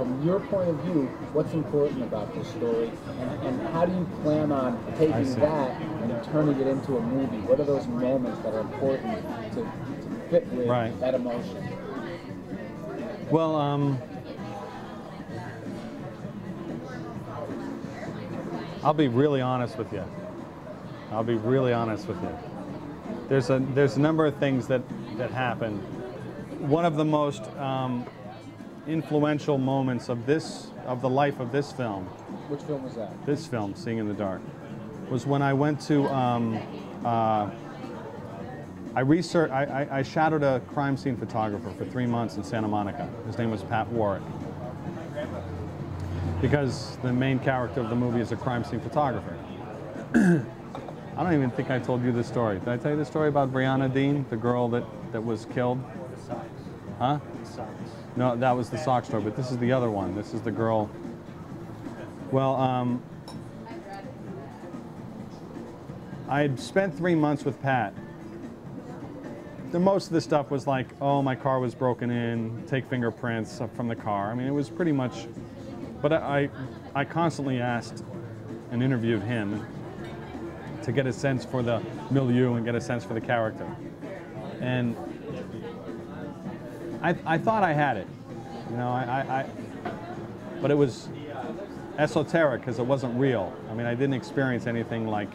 from your point of view, what's important about this story, and how do you plan on taking that and turning it into a movie? What are those moments that are important to fit with that emotion? Well, I'll be really honest with you. I'll be really honest with you. There's a number of things that happen. One of the most influential moments of the life of this film. Which film was that? This film, Seeing in the Dark, was when I went to I shadowed a crime scene photographer for 3 months in Santa Monica. His name was Pat Warwick. Because the main character of the movie is a crime scene photographer. I don't even think I told you this story. Did I tell you the story about Brianna Dean, the girl that was killed? Huh? No, that was the sock story, but this is the other one. This is the girl. Well, I had spent 3 months with Pat. Most of the stuff was like, oh, my car was broken in, take fingerprints from the car. I mean, it was pretty much, but I constantly asked and interviewed him to get a sense for the milieu and get a sense for the character. And I thought I had it, you know, but it was esoteric because it wasn't real. I mean, I didn't experience anything like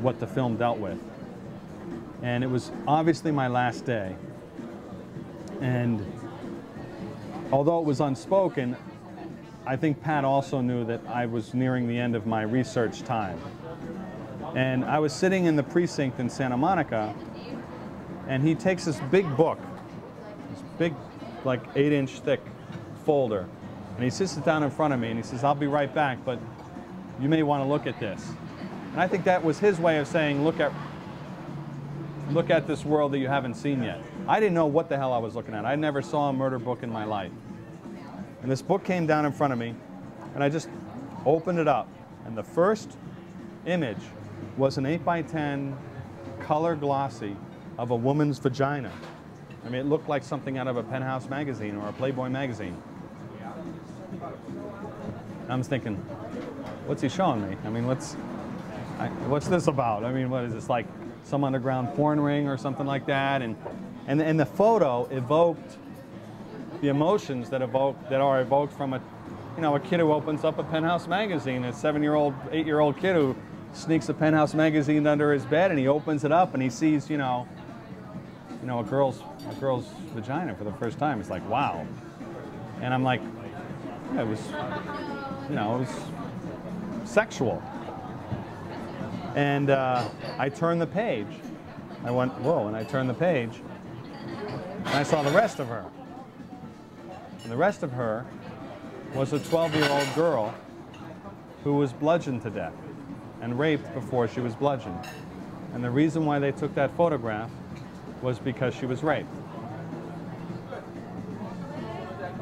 what the film dealt with. And it was obviously my last day. And although it was unspoken, I think Pat also knew that I was nearing the end of my research time. And I was sitting in the precinct in Santa Monica, and he takes this big book, this big, like 8-inch thick folder, and he sits it down in front of me and he says, I'll be right back, but you may want to look at this. And I think that was his way of saying, look at this world that you haven't seen yet. I didn't know what the hell I was looking at. I never saw a murder book in my life. And this book came down in front of me, and I just opened it up. And the first image was an 8x10 color glossy of a woman's vagina. I mean, it looked like something out of a Penthouse magazine or a Playboy magazine. I was thinking, what's he showing me? I mean, what's this about? I mean, what is this, like some underground porn ring or something like that? And the photo evoked the emotions that are evoked from a kid who opens up a Penthouse magazine, a 7-year-old, 8-year-old kid who sneaks a Penthouse magazine under his bed, and he opens it up and he sees, a girl's vagina for the first time. It's like, wow. And I'm like, yeah, it was sexual. And I turned the page. I went, whoa, and I turned the page, and I saw the rest of her. And the rest of her was a 12-year-old girl who was bludgeoned to death and raped before she was bludgeoned. And the reason why they took that photograph was because she was raped.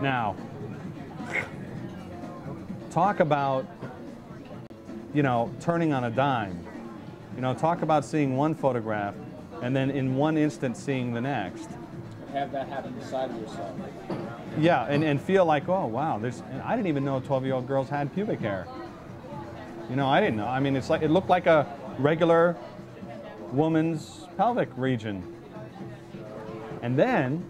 Now, talk about, turning on a dime. Talk about seeing one photograph and then in one instant seeing the next. Have that happen inside of yourself. Yeah, and feel like, oh, wow, I didn't even know 12-year-old girls had pubic hair. I didn't know. I mean, it looked like a regular woman's pelvic region. And then,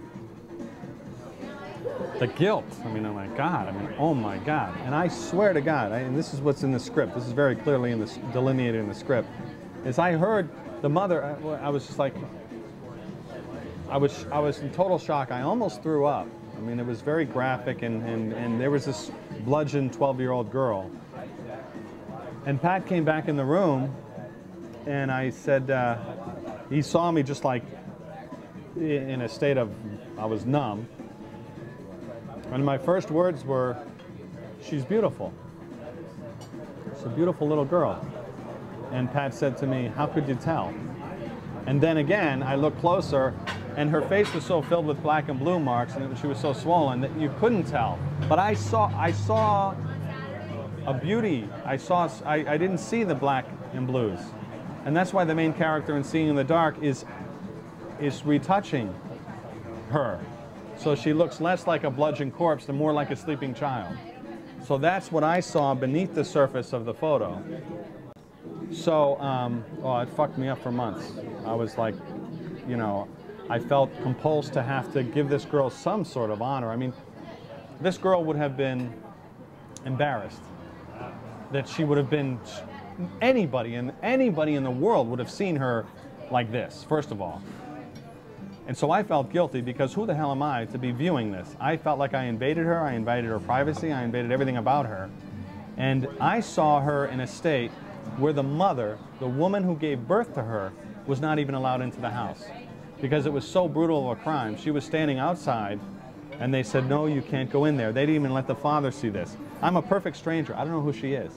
the guilt. I mean, oh my God. Oh my God. And I swear to God, and this is what's in the script. This is very clearly delineated in the script. Is I heard the mother. I was just like, I was in total shock. I almost threw up. I mean, it was very graphic, and there was this bludgeoned 12-year-old girl. And Pat came back in the room, and I said, he saw me just like in a state of, I was numb. And my first words were, she's beautiful. She's a beautiful little girl. And Pat said to me, how could you tell? And then again, I looked closer, and her face was so filled with black and blue marks, and she was so swollen that you couldn't tell. But I saw a beauty. I didn't see the black and blues. And that's why the main character in Seeing in the Dark is retouching her So she looks less like a bludgeoned corpse and more like a sleeping child. So that's what I saw beneath the surface of the photo. So, oh, it fucked me up for months. I was like, you know, I felt compulsed to have to give this girl some sort of honor. I mean, this girl would have been embarrassed that she would have been, anybody in the world would have seen her like this, first of all. And so I felt guilty because who the hell am I to be viewing this? I felt like I invaded her, I invaded her privacy, I invaded everything about her. And I saw her in a state where the mother, the woman who gave birth to her, was not even allowed into the house because it was so brutal of a crime. She was standing outside and they said, no, you can't go in there. They didn't even let the father see this. I'm a perfect stranger. I don't know who she is.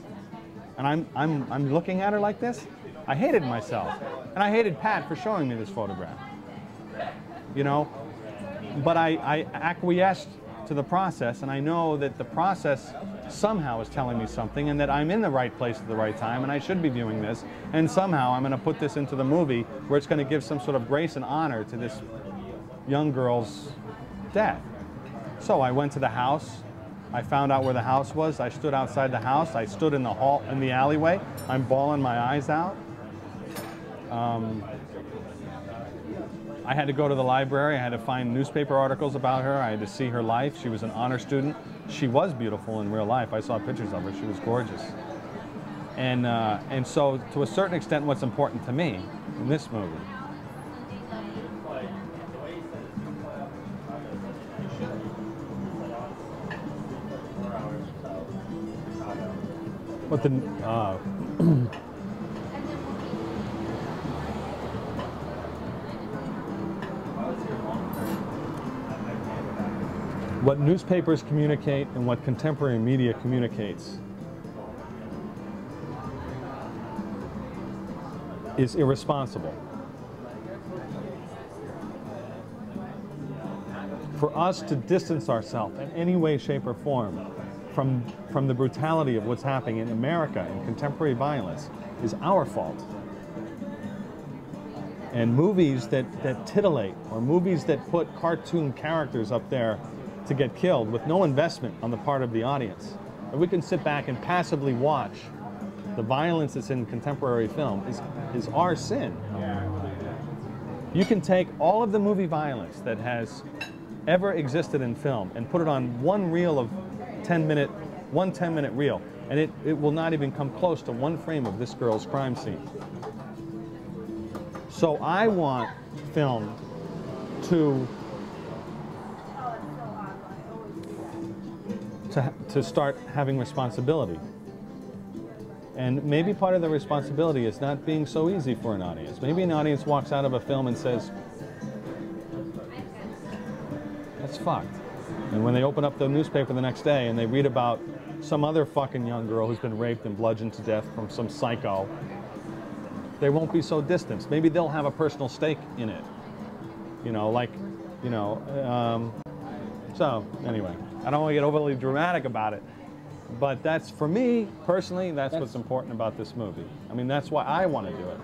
And I'm looking at her like this. I hated myself. And I hated Pat for showing me this photograph. You know, but I acquiesced to the process, and I know that the process somehow is telling me something, and that I'm in the right place at the right time, and I should be viewing this, and somehow I'm going to put this into the movie where it's going to give some sort of grace and honor to this young girl's death. So I went to the house. I found out where the house was. I stood outside the house. I stood in the hall, in the alleyway. I'm bawling my eyes out. I had to go to the library. I had to find newspaper articles about her. I had to see her life. She was an honor student. She was beautiful in real life. I saw pictures of her. She was gorgeous. And so, to a certain extent, what's important to me in this movie what newspapers communicate and what contemporary media communicates is irresponsible. For us to distance ourselves in any way, shape, or form from the brutality of what's happening in America in contemporary violence is our fault. And movies that titillate, or movies that put cartoon characters up there to get killed with no investment on the part of the audience, and we can sit back and passively watch the violence that's in contemporary film is our sin. You can take all of the movie violence that has ever existed in film and put it on one reel of 10-minute reel, and it will not even come close to one frame of this girl's crime scene. So I want film to start having responsibility. And maybe part of the responsibility is not being so easy for an audience. Maybe an audience walks out of a film and says, that's fucked. And when they open up the newspaper the next day and they read about some other fucking young girl who's been raped and bludgeoned to death from some psycho, they won't be so distanced. Maybe they'll have a personal stake in it. You know, like, you know, so anyway, I don't want to get overly dramatic about it, but that's, for me, personally, that's what's important about this movie. I mean, that's why I want to do it.